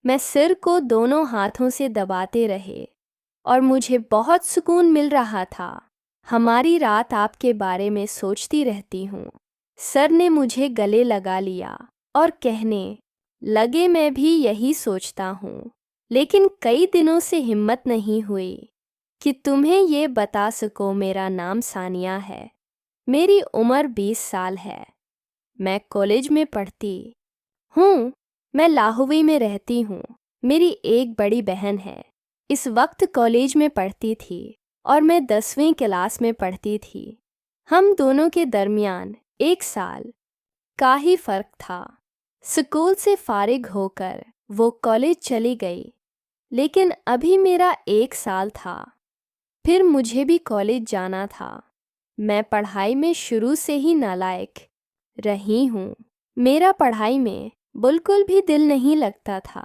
मैं सिर को दोनों हाथों से दबाते रहे और मुझे बहुत सुकून मिल रहा था। हमारी रात आपके बारे में सोचती रहती हूँ। सर ने मुझे गले लगा लिया और कहने लगे मैं भी यही सोचता हूँ, लेकिन कई दिनों से हिम्मत नहीं हुई कि तुम्हें ये बता सको मेरा नाम सानिया है। मेरी उम्र 20 साल है। मैं कॉलेज में पढ़ती हूँ। मैं लाहौरी में रहती हूँ। मेरी एक बड़ी बहन है, इस वक्त कॉलेज में पढ़ती थी और मैं 10वीं क्लास में पढ़ती थी। हम दोनों के दरमियान 1 साल का ही फ़र्क था। स्कूल से फारिग होकर वो कॉलेज चली गई, लेकिन अभी मेरा 1 साल था। फिर मुझे भी कॉलेज जाना था। मैं पढ़ाई में शुरू से ही नालायक रही हूँ। मेरा पढ़ाई में बिल्कुल भी दिल नहीं लगता था।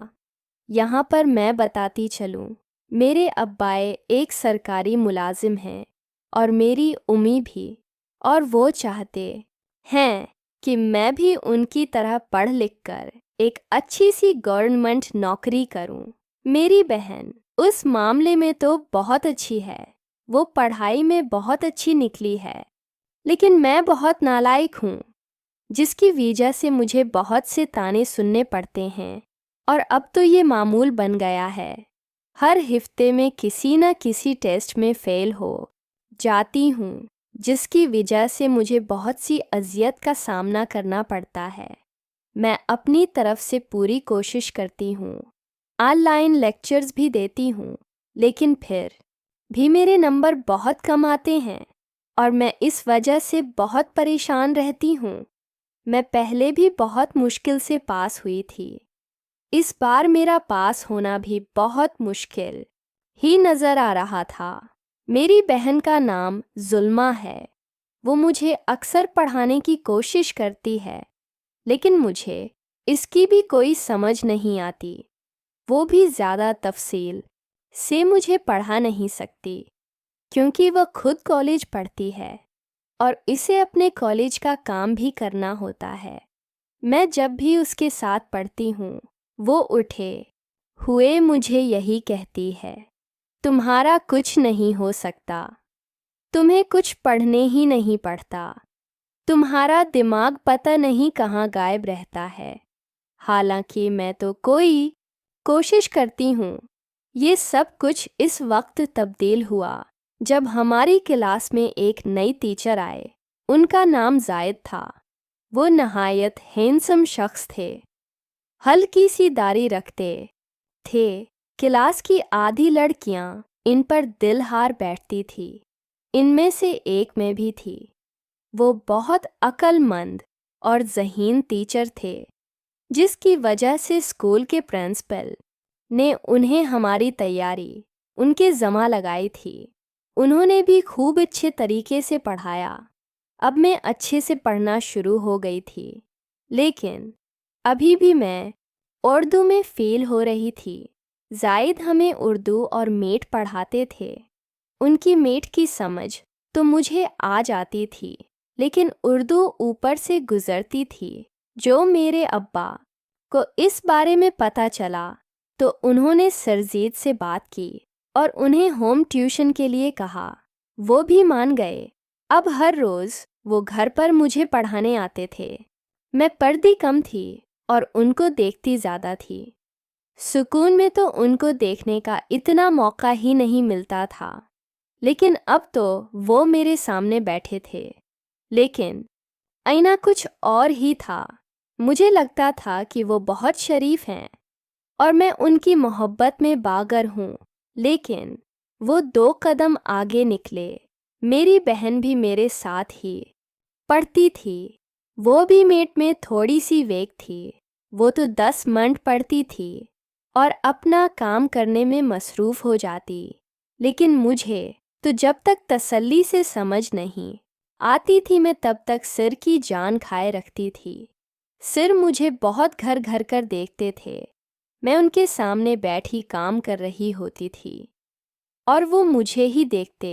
यहाँ पर मैं बताती चलूँ, मेरे अब्बाए एक सरकारी मुलाजिम हैं और मेरी उम्मी भी, और वो चाहते हैं कि मैं भी उनकी तरह पढ़ लिख कर एक अच्छी सी गवर्नमेंट नौकरी करूं। मेरी बहन उस मामले में तो बहुत अच्छी है, वो पढ़ाई में बहुत अच्छी निकली है, लेकिन मैं बहुत नालायक हूँ, जिसकी वजह से मुझे बहुत से ताने सुनने पड़ते हैं और अब तो ये मामूल बन गया है। हर हफ्ते में किसी न किसी टेस्ट में फ़ेल हो जाती हूँ, जिसकी वजह से मुझे बहुत सी अज़ियत का सामना करना पड़ता है। मैं अपनी तरफ से पूरी कोशिश करती हूँ, ऑनलाइन लेक्चर्स भी देती हूँ, लेकिन फिर भी मेरे नंबर बहुत कम आते हैं और मैं इस वजह से बहुत परेशान रहती हूँ। मैं पहले भी बहुत मुश्किल से पास हुई थी। इस बार मेरा पास होना भी बहुत मुश्किल ही नज़र आ रहा था। मेरी बहन का नाम जुल्मा है। वो मुझे अक्सर पढ़ाने की कोशिश करती है, लेकिन मुझे इसकी भी कोई समझ नहीं आती। वो भी ज़्यादा तफसील से मुझे पढ़ा नहीं सकती, क्योंकि वह खुद कॉलेज पढ़ती है और इसे अपने कॉलेज का काम भी करना होता है। मैं जब भी उसके साथ पढ़ती हूँ, वो उठे हुए मुझे यही कहती है, तुम्हारा कुछ नहीं हो सकता, तुम्हें कुछ पढ़ने ही नहीं पड़ता, तुम्हारा दिमाग पता नहीं कहाँ गायब रहता है। हालांकि मैं तो कोई कोशिश करती हूँ। ये सब कुछ इस वक्त तब्दील हुआ जब हमारी क्लास में एक नई टीचर आए। उनका नाम जायद था। वो नहायत हैंडसम शख्स थे, हल्की सी दाढ़ी रखते थे। क्लास की आधी लड़कियां इन पर दिल हार बैठती थी। इनमें से एक मैं भी थी। वो बहुत अक्लमंद और ज़हीन टीचर थे, जिसकी वजह से स्कूल के प्रिंसिपल ने उन्हें हमारी तैयारी उनके ज़मा लगाई थी। उन्होंने भी खूब अच्छे तरीके से पढ़ाया। अब मैं अच्छे से पढ़ना शुरू हो गई थी, लेकिन अभी भी मैं उर्दू में फ़ेल हो रही थी। जायद हमें उर्दू और मेट पढ़ाते थे। उनकी मेट की समझ तो मुझे आ जाती थी, लेकिन उर्दू ऊपर से गुज़रती थी। जो मेरे अब्बा को इस बारे में पता चला तो उन्होंने सरजीद से बात की और उन्हें होम ट्यूशन के लिए कहा। वो भी मान गए। अब हर रोज़ वो घर पर मुझे पढ़ाने आते थे। मैं पढ़ती कम थी और उनको देखती ज़्यादा थी। सुकून में तो उनको देखने का इतना मौका ही नहीं मिलता था, लेकिन अब तो वो मेरे सामने बैठे थे। लेकिन आईना कुछ और ही था। मुझे लगता था कि वो बहुत शरीफ हैं और मैं उनकी मोहब्बत में बागर हूँ, लेकिन वो 2 कदम आगे निकले। मेरी बहन भी मेरे साथ ही पढ़ती थी। वो भी मेट में थोड़ी सी वेक थी। वो तो 10 मिनट पढ़ती थी और अपना काम करने में मसरूफ़ हो जाती, लेकिन मुझे तो जब तक तसल्ली से समझ नहीं आती थी, मैं तब तक सिर की जान खाए रखती थी। सिर मुझे बहुत घर घर कर देखते थे। मैं उनके सामने बैठी काम कर रही होती थी और वो मुझे ही देखते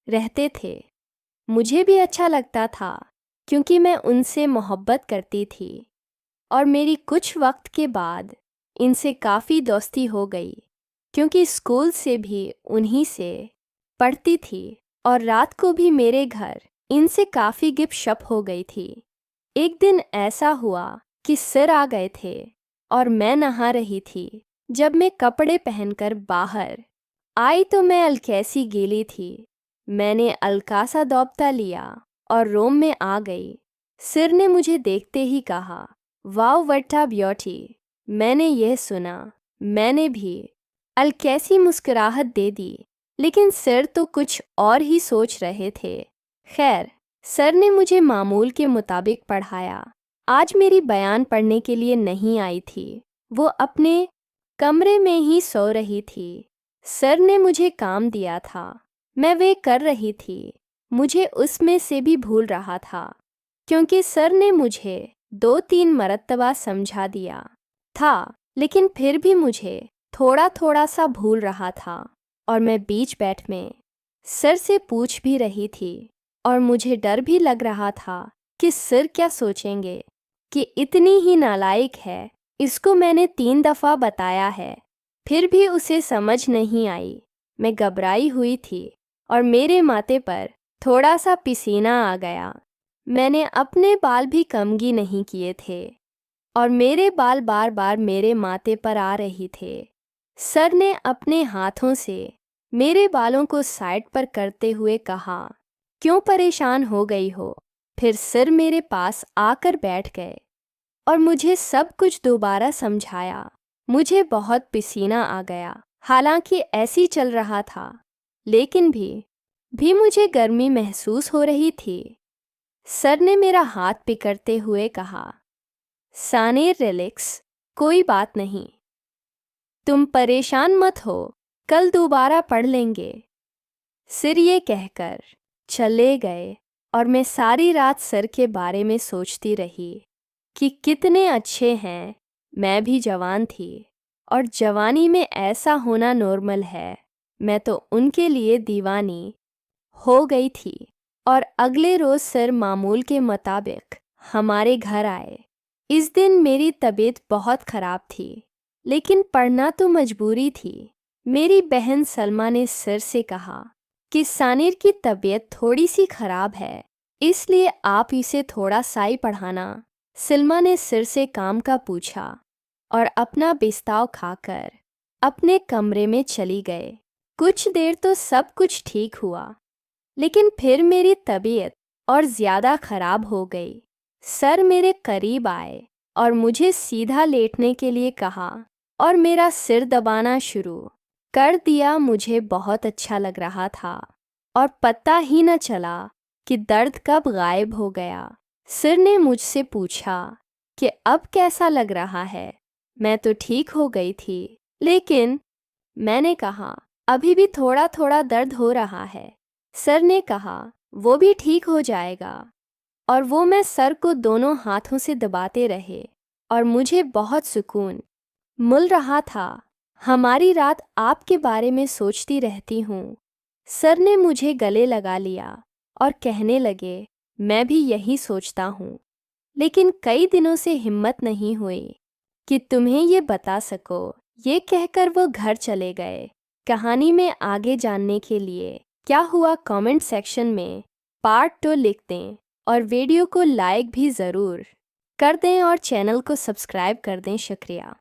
रहते थे। मुझे भी अच्छा लगता था, क्योंकि मैं उनसे मोहब्बत करती थी और मेरी कुछ वक्त के बाद इनसे काफ़ी दोस्ती हो गई क्योंकि स्कूल से भी उन्हीं से पढ़ती थी और रात को भी मेरे घर इनसे काफ़ी गिपशप हो गई थी। एक दिन ऐसा हुआ कि सर आ गए थे और मैं नहा रही थी। जब मैं कपड़े पहनकर बाहर आई तो मैं अलकैसी गीली थी। मैंने अलका सा दौबता लिया और रूम में आ गई। सिर ने मुझे देखते ही कहा, वाओ व्हाट अ ब्यूटी। मैंने यह सुना। मैंने भी अलकैसी मुस्कुराहट दे दी, लेकिन सर तो कुछ और ही सोच रहे थे। खैर, सर ने मुझे मामूल के मुताबिक पढ़ाया। आज मेरी बयान पढ़ने के लिए नहीं आई थी। वो अपने कमरे में ही सो रही थी। सर ने मुझे काम दिया था, मैं वे कर रही थी। मुझे उसमें से भी भूल रहा था क्योंकि सर ने मुझे 2-3 मरतबा समझा दिया था, लेकिन फिर भी मुझे थोड़ा थोड़ा सा भूल रहा था। और मैं बीच बैठ में सर से पूछ भी रही थी और मुझे डर भी लग रहा था कि सर क्या सोचेंगे कि इतनी ही नालायक है। इसको मैंने 3 दफ़ा बताया है, फिर भी उसे समझ नहीं आई। मैं घबराई हुई थी और मेरे माथे पर थोड़ा सा पसीना आ गया। मैंने अपने बाल भी कंघी नहीं किए थे और मेरे बाल बार बार मेरे माथे पर आ रही थे। सर ने अपने हाथों से मेरे बालों को साइड पर करते हुए कहा, क्यों परेशान हो गई हो? फिर सर मेरे पास आकर बैठ गए और मुझे सब कुछ दोबारा समझाया। मुझे बहुत पसीना आ गया, हालांकि ऐसी चल रहा था, लेकिन भी मुझे गर्मी महसूस हो रही थी। सर ने मेरा हाथ पकड़ते हुए कहा, सानेर रिलैक्स, कोई बात नहीं, तुम परेशान मत हो, कल दोबारा पढ़ लेंगे। सिर ये कहकर चले गए और मैं सारी रात सर के बारे में सोचती रही कि कितने अच्छे हैं। मैं भी जवान थी और जवानी में ऐसा होना नॉर्मल है। मैं तो उनके लिए दीवानी हो गई थी। और अगले रोज़ सर मामूल के मुताबिक हमारे घर आए। इस दिन मेरी तबीयत बहुत ख़राब थी, लेकिन पढ़ना तो मजबूरी थी। मेरी बहन सलमा ने सर से कहा कि सानिर की तबीयत थोड़ी सी ख़राब है, इसलिए आप इसे थोड़ा सा ही पढ़ाना। सलमा ने सर से काम का पूछा और अपना बिस्ताव खाकर अपने कमरे में चली गए। कुछ देर तो सब कुछ ठीक हुआ, लेकिन फिर मेरी तबीयत और ज़्यादा ख़राब हो गई। सर मेरे करीब आए और मुझे सीधा लेटने के लिए कहा और मेरा सिर दबाना शुरू कर दिया। मुझे बहुत अच्छा लग रहा था और पता ही न चला कि दर्द कब गायब हो गया। सिर ने मुझसे पूछा कि अब कैसा लग रहा है। मैं तो ठीक हो गई थी, लेकिन मैंने कहा अभी भी थोड़ा थोड़ा दर्द हो रहा है। सर ने कहा वो भी ठीक हो जाएगा। और वो मैं सर को दोनों हाथों से दबाते रहे और मुझे बहुत सुकून मिल रहा था। हमारी रात आपके बारे में सोचती रहती हूँ। सर ने मुझे गले लगा लिया और कहने लगे, मैं भी यही सोचता हूँ, लेकिन कई दिनों से हिम्मत नहीं हुई कि तुम्हें ये बता सको। ये कहकर वो घर चले गए। कहानी में आगे जानने के लिए क्या हुआ कमेंट सेक्शन में पार्ट 2 लिख दें और वीडियो को लाइक भी ज़रूर कर दें और चैनल को सब्सक्राइब कर दें। शुक्रिया।